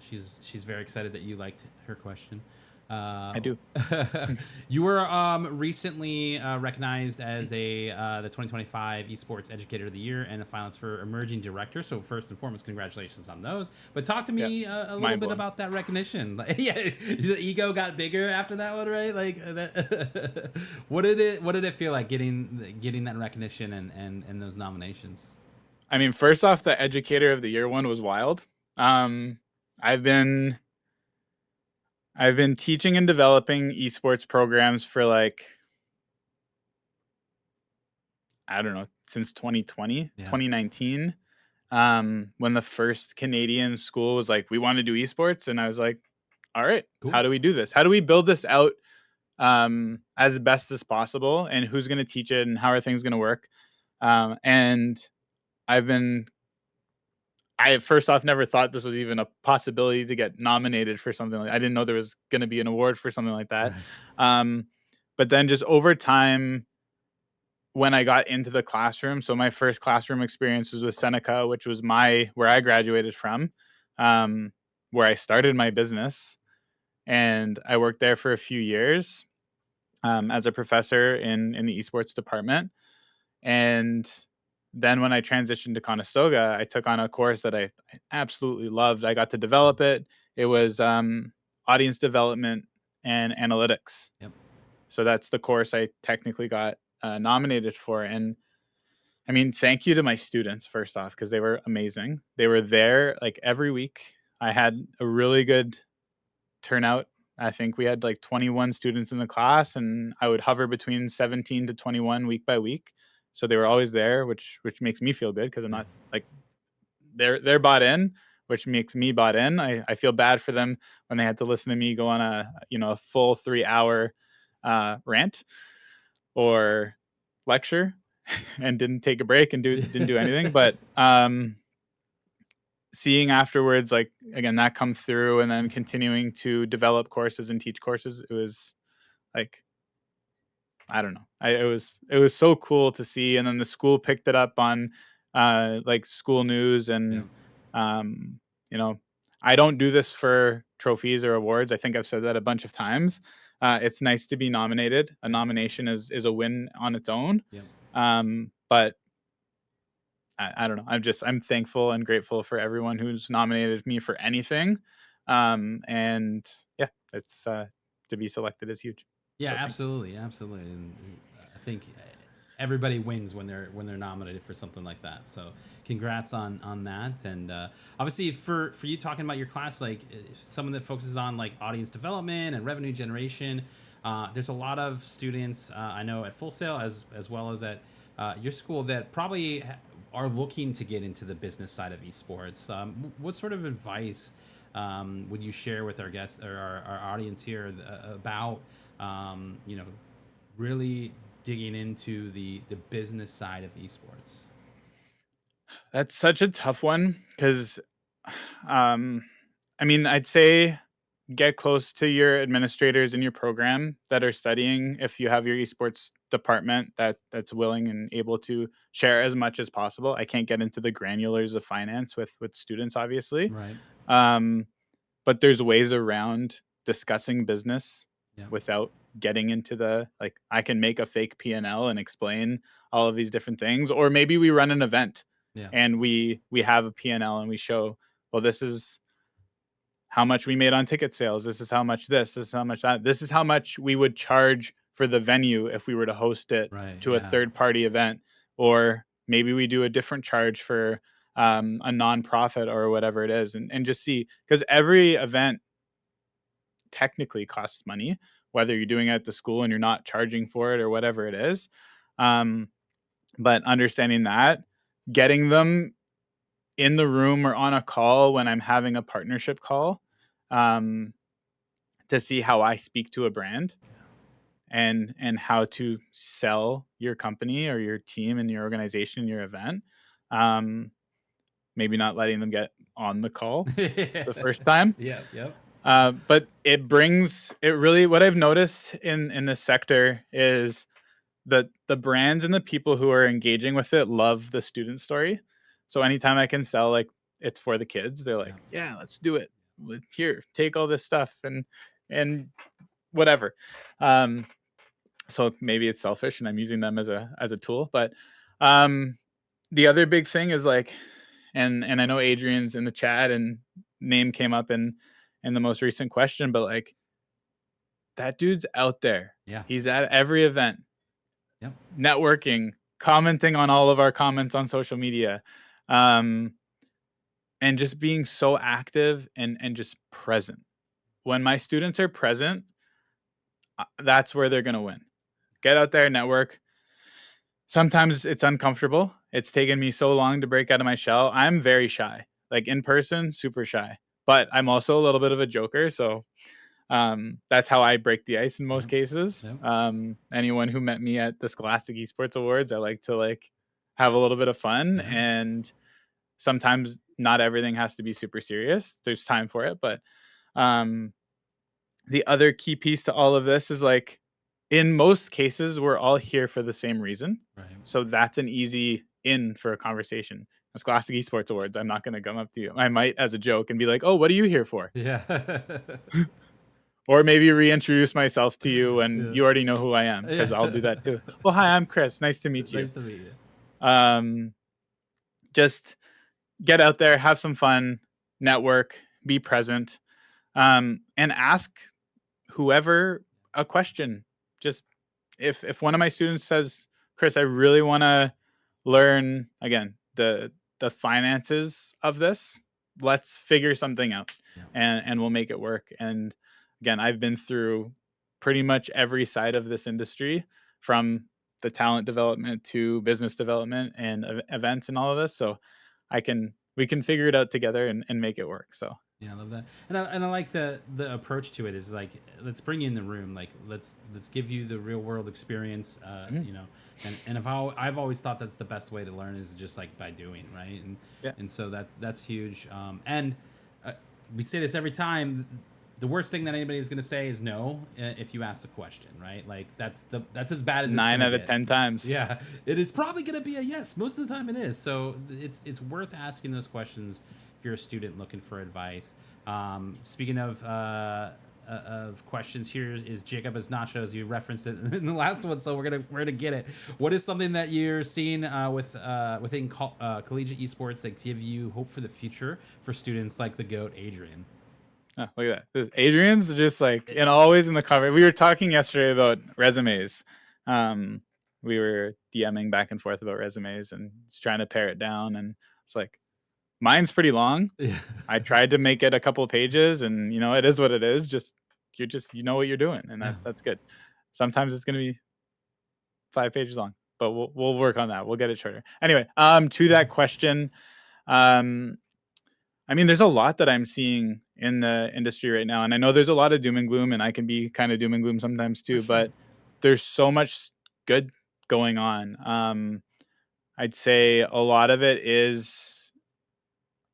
She's very excited that you liked her question. I do. You were recently recognized as the 2025 Esports Educator of the Year and a finalist for Emerging Director. So first and foremost, congratulations on those. But talk to me a little bit about that recognition. The ego got bigger after that one, right? Like, what did it feel like getting that recognition and those nominations? I mean, first off, the Educator of the Year one was wild. I've been teaching and developing esports programs for I don't know, since 2020, 2019, when the first Canadian school was like, we want to do esports. And I was like, all right, cool. How do we do this? How do we build this out as best as possible? And who's going to teach it? And how are things going to work? And I first off never thought this was even a possibility to get nominated for something like that. I didn't know there was going to be an award for something like that. Right. But then just over time, when I got into the classroom, so my first classroom experience was with Seneca, which was where I graduated from, where I started my business, and I worked there for a few years as a professor in the esports department. And then when I transitioned to Conestoga, I took on a course that I absolutely loved. I got to develop it. It was audience development and analytics. Yep. So that's the course I technically got nominated for. And I mean, thank you to my students, first off, because they were amazing. They were there like every week. I had a really good turnout. I think we had like 21 students in the class, and I would hover between 17 to 21 week by week. So they were always there, which makes me feel good, because I'm not like they're bought in, which makes me bought in. I feel bad for them when they had to listen to me go on a full 3-hour rant or lecture and didn't take a break and didn't do anything. But seeing afterwards, like, again, that come through, and then continuing to develop courses and teach courses, it was like, I don't know. It was so cool to see. And then the school picked it up on like school news, and I don't do this for trophies or awards. I think I've said that a bunch of times. It's nice to be nominated. A nomination is a win on its own. Yep. But I don't know. I'm thankful and grateful for everyone who's nominated me for anything. And yeah, it's to be selected is huge. Yeah, So absolutely, absolutely. And I think everybody wins when they're nominated for something like that. So congrats on that. And obviously for you talking about your class, like someone that focuses on like audience development and revenue generation, there's a lot of students I know at Full Sail as well as at your school that probably are looking to get into the business side of esports. What sort of advice would you share with our guests or our audience here about really digging into the business side of esports? that's such a tough one because, um, I mean, I'd say get close to your administrators in your program that are studying. If you have your esports department that's willing and able to share as much as possible. I can't get into the granulars of finance with students, obviously. Right. Um, but there's ways around discussing business Yeah. without getting into the like I can make a fake P&L and explain all of these different things, or maybe we run an event Yeah. and we have a P&L and we show, well, this is how much we made on ticket sales, this is how much this is how much that, this is how much we would charge for the venue if we were to host it Right. to a Yeah. third party event, or maybe we do a different charge for a nonprofit or whatever it is, and just see, because every event technically costs money, whether you're doing it at the school and you're not charging for it or whatever it is. Um, but understanding that, getting them in the room or on a call when I'm having a partnership call, um, to see how I speak to a brand and how to sell your company or your team and your organization, your event. Um, Maybe not letting them get on the call the first time. Yep. Yep. But it really, what I've noticed in this sector is that the brands and the people who are engaging with it love the student story. So anytime I can sell, like, it's for the kids, they're like, yeah, let's do it. Here, take all this stuff and whatever. So maybe it's selfish and I'm using them as a tool. But the other big thing is like, and I know Adrian's in the chat and name came up in the most recent question, but like, that dude's out there. Yeah. He's at every event. Yep. Networking, commenting on all of our comments on social media, and just being so active and just present. When my students are present, that's where they're going to win. Get out there, network. Sometimes it's uncomfortable. It's taken me so long to break out of my shell. I'm very shy, like in person, super shy, but I'm also a little bit of a joker. So that's how I break the ice in most cases. Anyone who met me at the Scholastic Esports Awards, I like to like have a little bit of fun, and sometimes not everything has to be super serious. There's time for it, but the other key piece to all of this is like, in most cases, we're all here for the same reason. Right. So that's an easy in for a conversation. The Scholastic Esports Awards, I'm not going to come up to you. I might as a joke and be like, oh, what are you here for? Yeah. Or maybe reintroduce myself to you and you already know who I am, because I'll do that too. Well, hi, I'm Chris. Nice to meet you. Nice to meet you. Just get out there, have some fun, network, be present, and ask whoever a question. Just if one of my students says, Chris, I really want to learn, again, the finances of this, let's figure something out, and we'll make it work. And again, I've been through pretty much every side of this industry, from the talent development to business development and events and all of this. So we can figure it out together and make it work. So yeah, I love that, and I like the approach to it is like, let's bring you in the room, like let's give you the real world experience, and if I've always thought that's the best way to learn, is just like by doing, right, and so that's huge, and we say this every time. The worst thing that anybody is going to say is no if you ask the question, right? Like that's as bad as 9 out of 10 times. Yeah, it is probably going to be a yes. Most of the time it is. So it's worth asking those questions if you're a student looking for advice. Speaking of of questions here is Jacob as nachos. You referenced it in the last one, so we're gonna get it. What is something that you're seeing within collegiate esports that give you hope for the future for students like the GOAT Adrian? Oh, look at that. Adrian's just like, and always in the cover. We were talking yesterday about resumes. We were DMing back and forth about resumes and just trying to pare it down. And it's like, mine's pretty long. Yeah. I tried to make it a couple of pages, and it is what it is. You know what you're doing, and that's good. Sometimes it's gonna be 5 pages long, but we'll work on that. We'll get it shorter. Anyway, to that question, I mean, there's a lot that I'm seeing in the industry right now, and I know there's a lot of doom and gloom, and I can be kind of doom and gloom sometimes too. sure. But there's so much good going on. I'd say a lot of it is,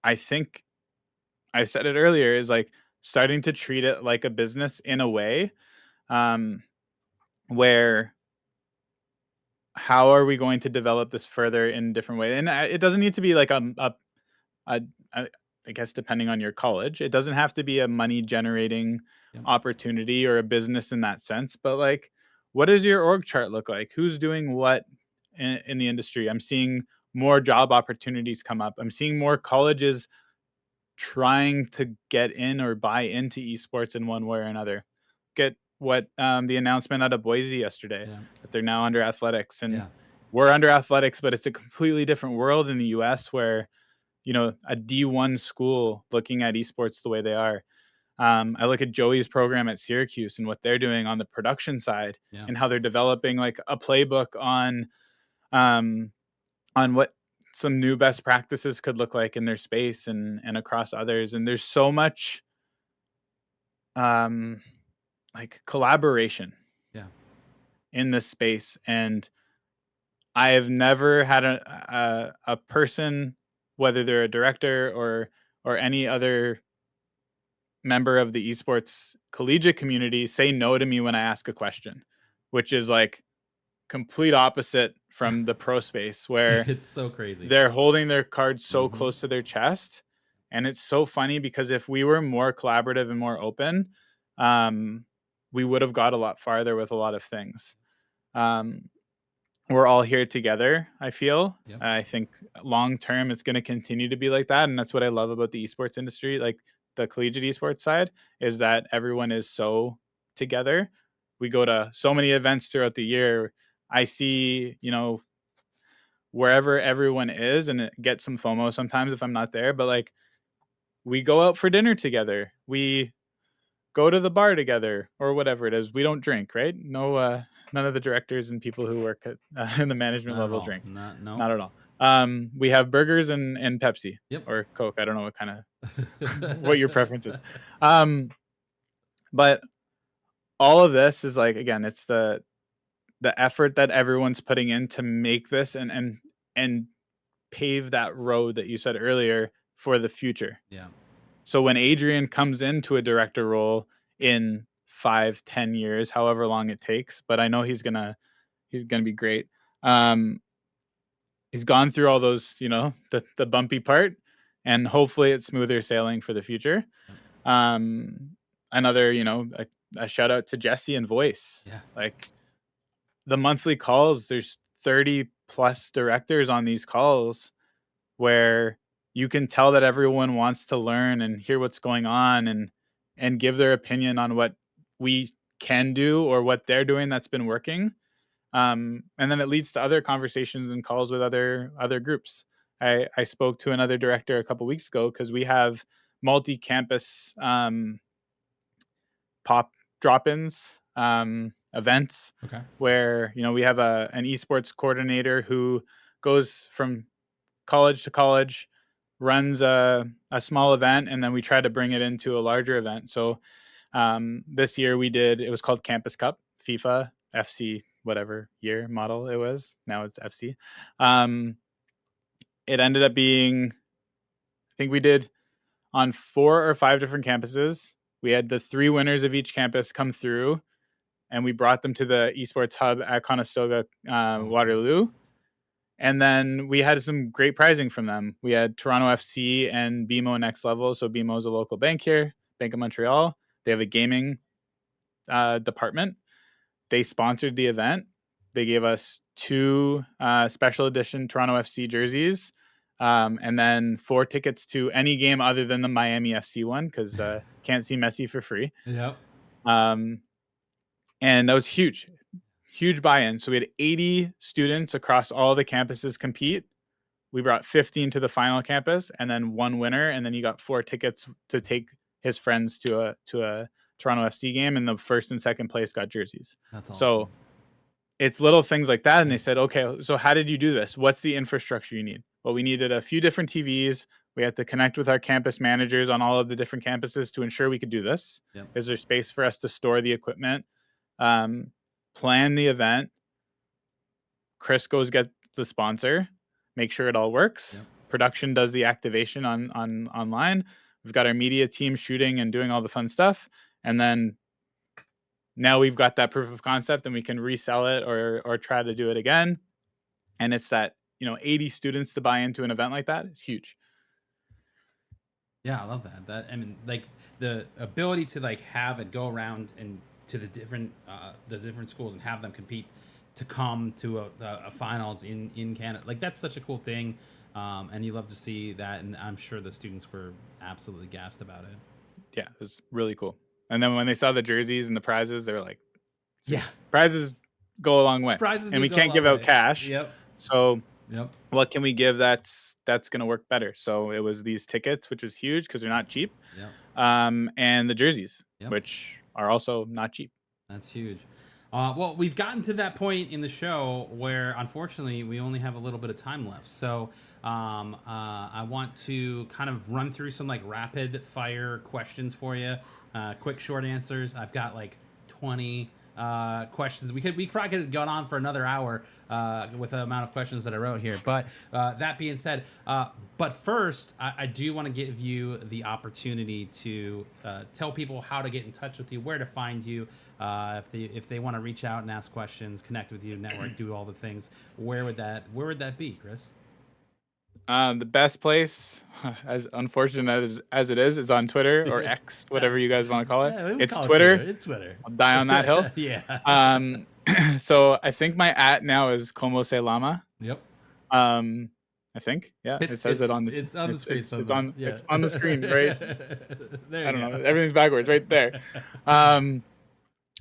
I think I said it earlier, is like starting to treat it like a business in a way, where how are we going to develop this further in a different way? And it doesn't need to be like I guess depending on your college, it doesn't have to be a money generating Yep. opportunity or a business in that sense. But like, what does your org chart look like? Who's doing what in the industry? I'm seeing more job opportunities come up. I'm seeing more colleges trying to get in or buy into esports in one way or another. Get what the announcement out of Boise yesterday Yeah. that they're now under athletics, and Yeah. we're under athletics, but it's a completely different world in the US where a D1 school looking at esports the way they are. I look at Joey's program at Syracuse and what they're doing on the production side, Yeah. and how they're developing like a playbook on what some new best practices could look like in their space and across others. And there's so much like collaboration Yeah. in this space, and I have never had a person, whether they're a director or any other member of the esports collegiate community, say no to me when I ask a question, which is like complete opposite from the pro space where It's so crazy. they're holding their cards so Mhm. close to their chest. And it's so funny because if we were more collaborative and more open, we would have got a lot farther with a lot of things. Um, we're all here together, I feel. Yep. I think long term it's going to continue to be like that, and that's what I love about the esports industry, like the collegiate esports side, is that everyone is so together. We go to so many events throughout the year. I see, wherever everyone is, and it gets some FOMO sometimes if I'm not there, but like we go out for dinner together. We go to the bar together or whatever it is. We don't drink, right? No, none of the directors and people who work at in the management Not at level all. drink. No. Not at all. We have burgers and Pepsi Yep. or Coke. I don't know what kind of what your preference is. But all of this is like, again, it's the effort that everyone's putting in to make this and pave that road that you said earlier for the future. Yeah. So when Adrian comes into a director role in 5-10 years, however long it takes, but I know he's gonna be great. He's gone through all those, the bumpy part, and hopefully it's smoother sailing for the future. Another, a shout out to Jesse and Voice. Yeah. Like the monthly calls, there's 30 plus directors on these calls where you can tell that everyone wants to learn and hear what's going on and give their opinion on what we can do or what they're doing that's been working. And then it leads to other conversations and calls with other groups. I spoke to another director a couple weeks ago because we have multi-campus pop drop-ins events. Okay. Where we have an esports coordinator who goes from college to college, runs a small event, and then we try to bring it into a larger event. So this year it was called Campus Cup, FIFA, FC, whatever year model it was. Now it's FC. It ended up being, I think we did on 4 or 5 different campuses. We had the 3 winners of each campus come through, and we brought them to the esports hub at Conestoga Waterloo. And then we had some great prizing from them. We had Toronto FC and BMO Next Level. So BMO is a local bank here, Bank of Montreal. They have a gaming department. They sponsored the event. They gave us 2 special edition Toronto FC jerseys, and then 4 tickets to any game other than the Miami FC one, because can't see Messi for free. Yep. And that was huge buy-in. So we had 80 students across all the campuses compete. We brought 15 to the final campus, and then 1 winner, and then you got 4 tickets to take his friends to a Toronto FC game, and the first and second place got jerseys. That's awesome. So it's little things like that. And they said, okay, so how did you do this? What's the infrastructure you need? Well, we needed a few different TVs. We had to connect with our campus managers on all of the different campuses to ensure we could do this. Yep. Is there space for us to store the equipment? Plan the event. Chris goes get the sponsor, make sure it all works. Yep. Production does the activation on online. We've got our media team shooting and doing all the fun stuff. And then now we've got that proof of concept, and we can resell it or try to do it again. And it's that, 80 students to buy into an event like that is huge. Yeah, I love that. I mean, like the ability to like have it go around and to the different schools and have them compete to come to a finals in Canada. Like that's such a cool thing. And you love to see that. And I'm sure the students were absolutely gassed about it. Yeah, it was really cool. And then when they saw the jerseys and the prizes, they were like, yeah, prizes go a long way. Prizes and we can't give out cash. Yep. So yep. What can we give that's going to work better? So it was these tickets, which was huge because they're not cheap. Yep. And the jerseys, yep. which are also not cheap. That's huge. Well, we've gotten to that point in the show where, unfortunately, we only have a little bit of time left. So I want to kind of run through some like rapid fire questions for you. Quick, short answers. I've got like 20 questions. We probably could have gone on for another hour with the amount of questions that I wrote here. But that being said, but first, I do want to give you the opportunity to tell people how to get in touch with you, where to find you, if they want to reach out and ask questions, connect with you, network, do all the things. Where would that be, Chris? The best place, as unfortunate as it is on Twitter or X, whatever you guys want to call it. Yeah, it's Twitter. It's Twitter. I'll die on that hill. Yeah. So I think my @, now is Como Se Lama. Yep. I think. Yeah. It says it on the It's on the screen. It's on the screen, right? There I don't know. Everything's backwards right there.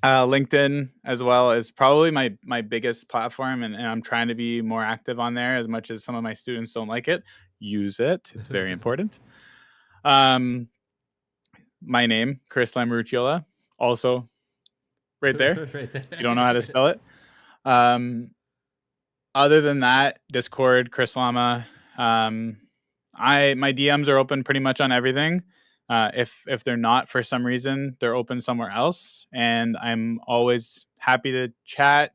LinkedIn as well is probably my biggest platform, and I'm trying to be more active on there. As much as some of my students don't like it, use it. It's very important. My name, Chris Lama, also right there. Right there. You don't know how to spell it. Other than that, Discord, Chris Lama. My DMs are open pretty much on everything. If they're not for some reason, they're open somewhere else. And I'm always happy to chat,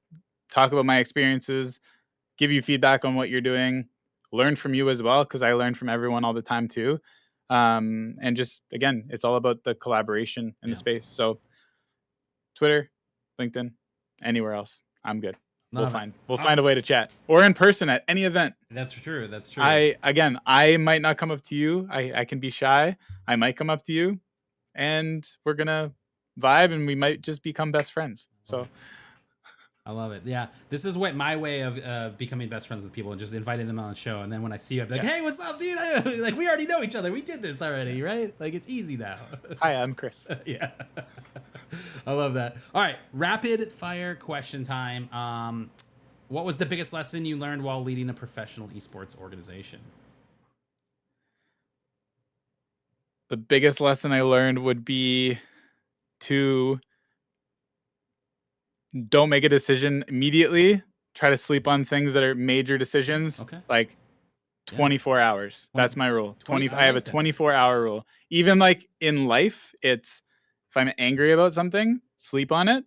talk about my experiences, give you feedback on what you're doing, learn from you as well, because I learn from everyone all the time too. And just, again, it's all about the collaboration in the space. So Twitter, LinkedIn, anywhere else, I'm good. We'll find a way to chat, or in person at any event. That's true. I might not come up to you. I can be shy. I might come up to you, and we're gonna vibe, and we might just become best friends. So I love it. Yeah, this is my way of becoming best friends with people, and just inviting them on the show. And then when I see you, I'm like, "Hey, what's up, dude? Like, we already know each other. We did this already, right? Like, it's easy now." Hi, I'm Chris. Yeah. I love that. All right, rapid fire question time. What was the biggest lesson you learned while leading a professional esports organization? The biggest lesson I learned would be to don't make a decision immediately. Try to sleep on things that are major decisions. Okay. Like 24 hours. That's my rule. I have a 24-hour rule. Even like in life, it's if I'm angry about something, sleep on it.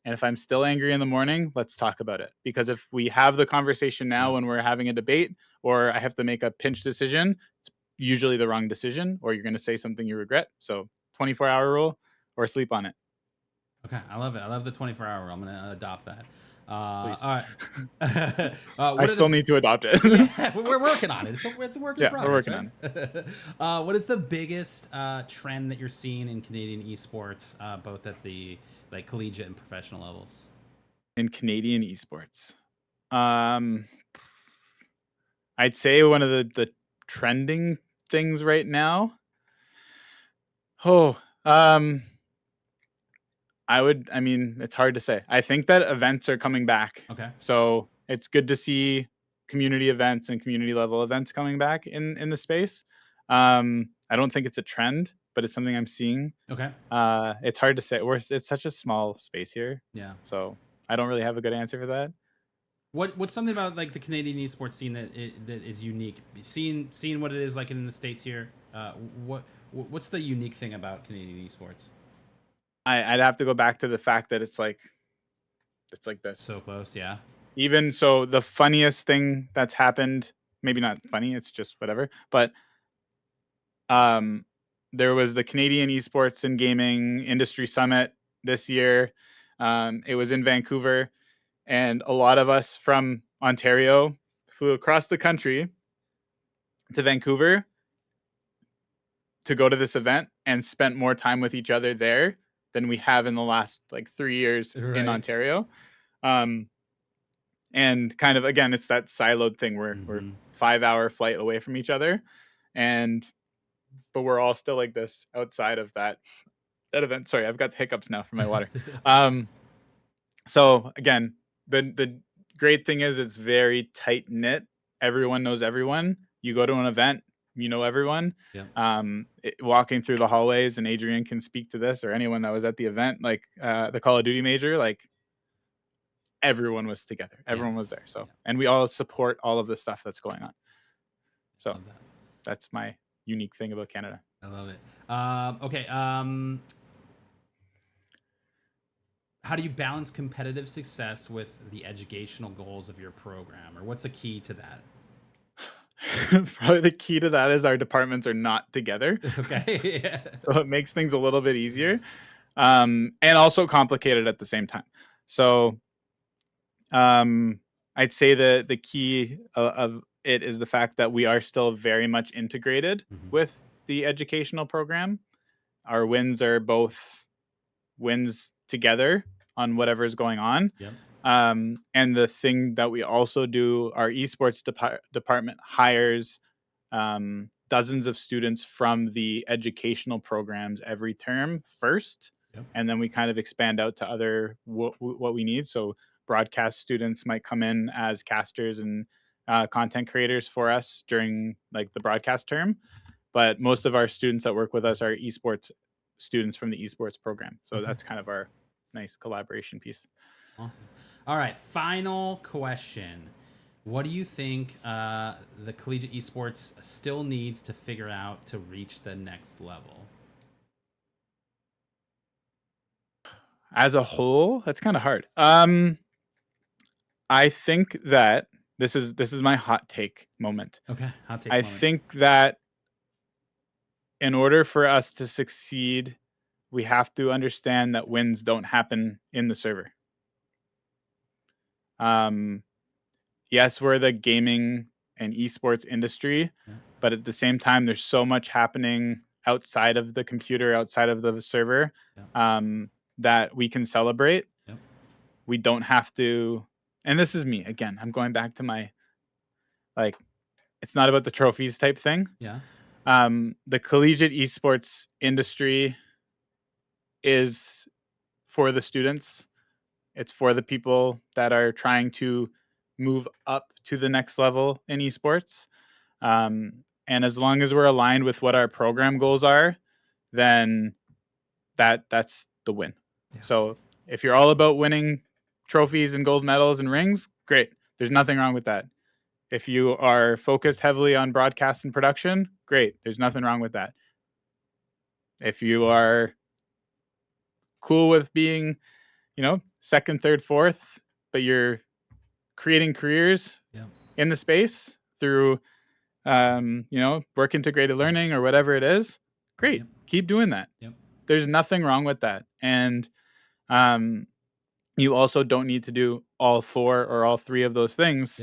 And if I'm still angry in the morning, let's talk about it. Because if we have the conversation now when we're having a debate, or I have to make a pinch decision, it's usually the wrong decision, or you're going to say something you regret. So 24-hour rule, or sleep on it. Okay, I love it. I love the 24-hour rule. I'm going to adopt that. All right. I still need to adopt it. Yeah, we're working on it. It's a work in progress. We're working on it. What is the biggest trend that you're seeing in Canadian esports, both at the like collegiate and professional levels? In Canadian esports, um, I'd say one of the trending things right now. Oh, um, I mean, it's hard to say. I think that events are coming back. Okay. So it's good to see community events and community level events coming back in the space. I don't think it's a trend, but it's something I'm seeing. Okay. It's hard to say. It's such a small space here. Yeah. So I don't really have a good answer for that. What's something about like the Canadian esports scene that is unique? Seeing what it is like in the States here. What's the unique thing about Canadian esports? I'd have to go back to the fact that it's like this. So close, yeah. Even so, the funniest thing that's happened, maybe not funny, it's just whatever, but um, there was the Canadian Esports and Gaming Industry Summit this year. It was in Vancouver, and a lot of us from Ontario flew across the country to Vancouver to go to this event and spent more time with each other there than we have in the last like 3 years in Right. Ontario. Um, and kind of again, it's that siloed thing where we're 5-hour flight away from each other, but we're all still like this outside of that event. Sorry, I've got the hiccups now from my water. So again, the great thing is it's very tight knit. Everyone knows everyone. You go to an event, you know everyone. Yeah. Walking through the hallways, and Adrian can speak to this, or anyone that was at the event, like the Call of Duty major, like everyone was together. Everyone was there. So, and we all support all of the stuff that's going on. So that's my unique thing about Canada. I love it. Okay. How do you balance competitive success with the educational goals of your program, or what's the key to that? Probably the key to that is our departments are not together. Okay. Yeah. So it makes things a little bit easier, and also complicated at the same time. So I'd say the key of it is the fact that we are still very much integrated with the educational program. Our wins are both wins together on whatever's going on. Yep. And the thing that we also do, our esports department hires dozens of students from the educational programs every term first. Yep. And then we kind of expand out to other what we need. So broadcast students might come in as casters and content creators for us during like the broadcast term. But most of our students that work with us are esports students from the esports program. So that's kind of our nice collaboration piece. Awesome. All right. Final question. What do you think the collegiate esports still needs to figure out to reach the next level? As a whole, that's kind of hard. I think that this is my hot take moment. Okay. Hot take I moment. think that in order for us to succeed, we have to understand that wins don't happen in the server. Yes, we're the gaming and esports industry, but at the same time, there's so much happening outside of the computer, outside of the server, that we can celebrate. Yep. We don't have to, and this is me again. I'm going back to my like, it's not about the trophies type thing. Yeah. The collegiate esports industry is for the students. It's for the people that are trying to move up to the next level in esports. And as long as we're aligned with what our program goals are, then that's the win. Yeah. So if you're all about winning trophies and gold medals and rings, great. There's nothing wrong with that. If you are focused heavily on broadcast and production, great. There's nothing wrong with that. If you are cool with being, second, third, fourth, but you're creating careers in the space through, work integrated learning or whatever it is, great. Keep doing that. There's nothing wrong with that. And you also don't need to do all 4 or all 3 of those things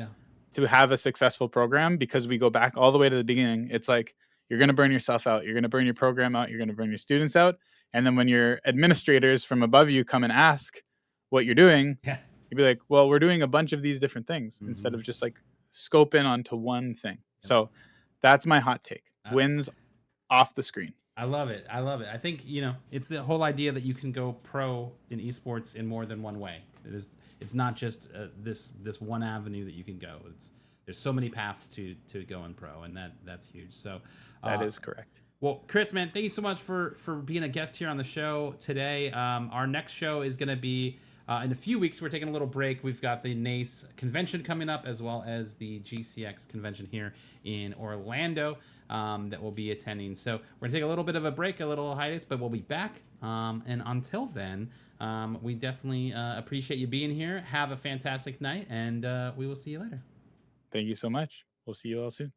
to have a successful program, because we go back all the way to the beginning. It's like, you're going to burn yourself out. You're going to burn your program out. You're going to burn your students out. And then when your administrators from above you come and ask what you're doing, Yeah. you'd be like, well, we're doing a bunch of these different things instead of just like scope in onto one thing. So that's my hot take. Wins off the screen. I love it. I love it. I think, it's the whole idea that you can go pro in esports in more than one way. It's not just this one avenue that you can go. There's so many paths to going pro, and that's huge. So that is correct. Well, Chris, man, thank you so much for being a guest here on the show today. Our next show is going to be in a few weeks. We're taking a little break. We've got the NACE convention coming up, as well as the GCX convention here in Orlando that we'll be attending. So we're going to take a little bit of a break, a little hiatus, but we'll be back. And until then, we definitely appreciate you being here. Have a fantastic night, and we will see you later. Thank you so much. We'll see you all soon.